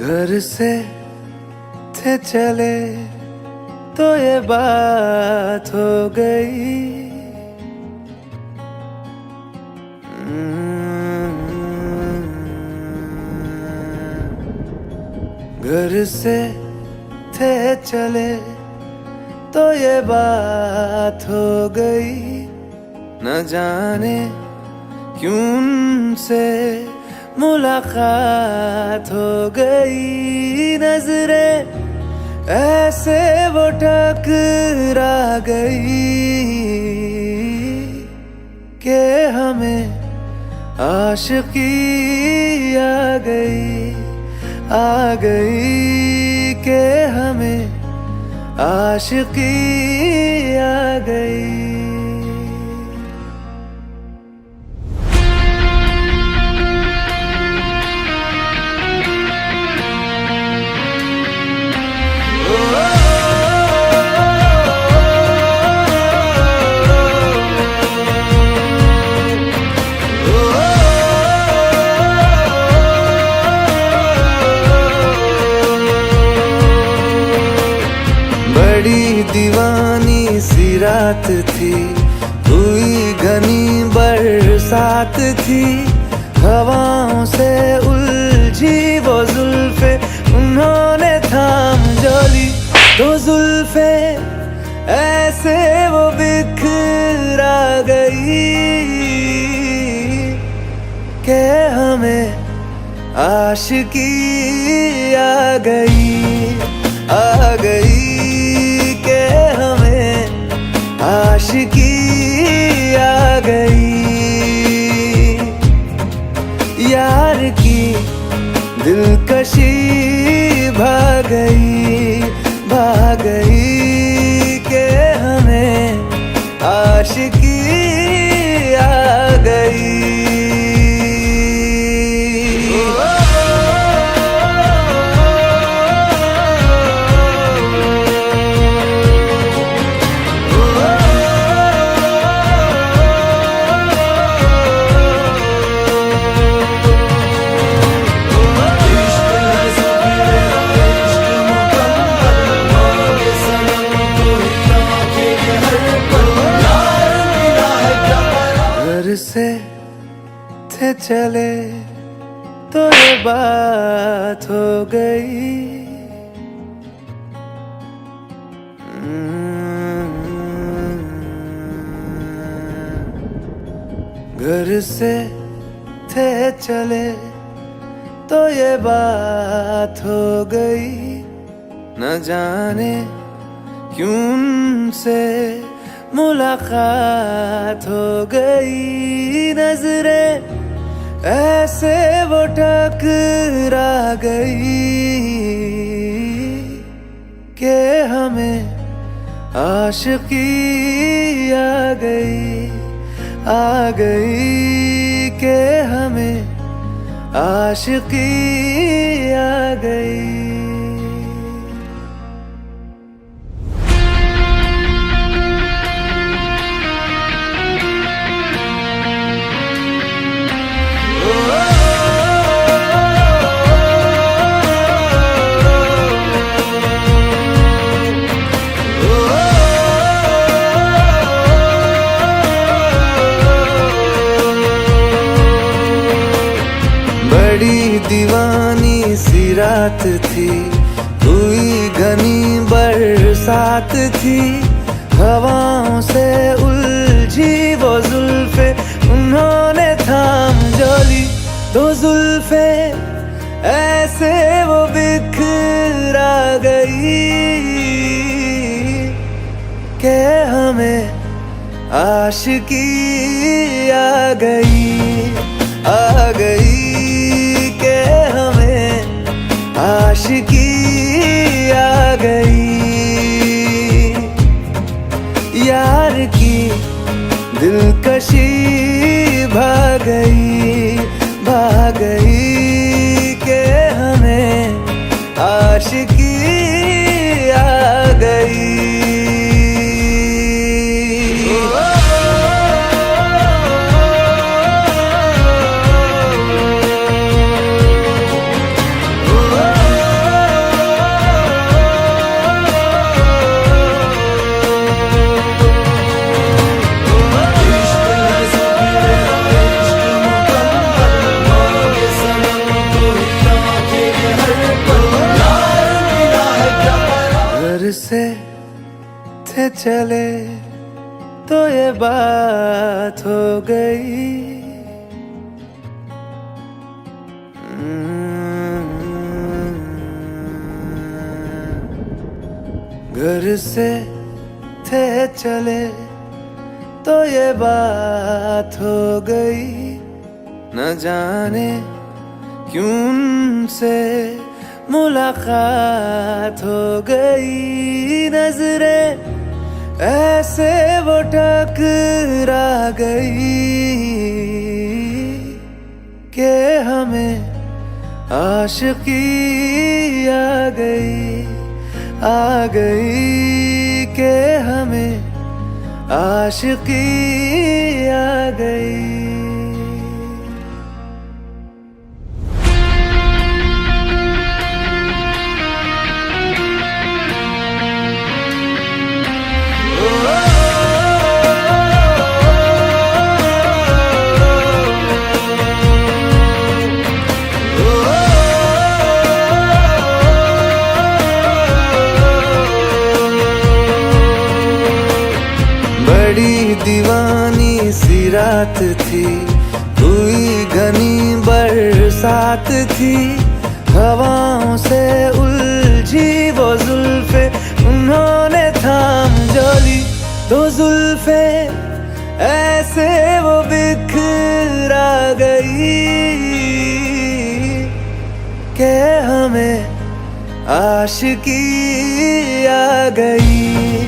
घर से थे चले तो ये बात हो गई। घर से थे चले तो ये बात हो गई। न जाने क्यों उनसे मुलाकात हो गई। नजरें ऐसे वो टकरा गई कि हमें आशिकी आ गई कि हमें आशिकी आ गई। बड़ी दीवानी सी रात थी, हुई घनी बरसात थी। हवाओं से उलझी वो जुल्फे उन्होंने थाम जो ली। तो जुल्फे ऐसे वो बिखरा गई कि हमें आशिकी आ गई के हमें आशिकी आ गई। यार की दिलकशी भाग गई के हमें आशिकी आ गई। घर से थे चले तो ये बात हो गई। घर से थे चले तो ये बात हो गई। न जाने क्यों उनसे मुलाकात हो गई। नजरें ऐसे वो टकरा गई कि हमें आशिकी आ गई कि हमें आशिकी आ गई। बड़ी दीवानी सी रात थी, हुई घनी बरसात थी। हवाओं से उलझी वो जुल्फे उन्होंने थाम जो ली। तो जुल्फे ऐसे वो बिखरा गई कि हमें आशिकी आ गई के हमें आशिकी आ गई। यार की दिलकशी भाग गई के हमें आशिकी आ गई। चले तो ये बात हो गई। घर से थे चले तो ये बात हो गई। न जाने क्यों उनसे मुलाकात हो गई। नजरें ऐसे वो टकरा गई कि हमें आशिकी आ गई कि हमें आशिकी आ गई। बड़ी दीवानी सी रात थी, हुई घनी बरसात थी। हवाओं से उलझी वो जुल्फे उन्होंने थाम जो ली। तो जुल्फे ऐसे वो बिखरा गई कि हमें आशिकी आ गई।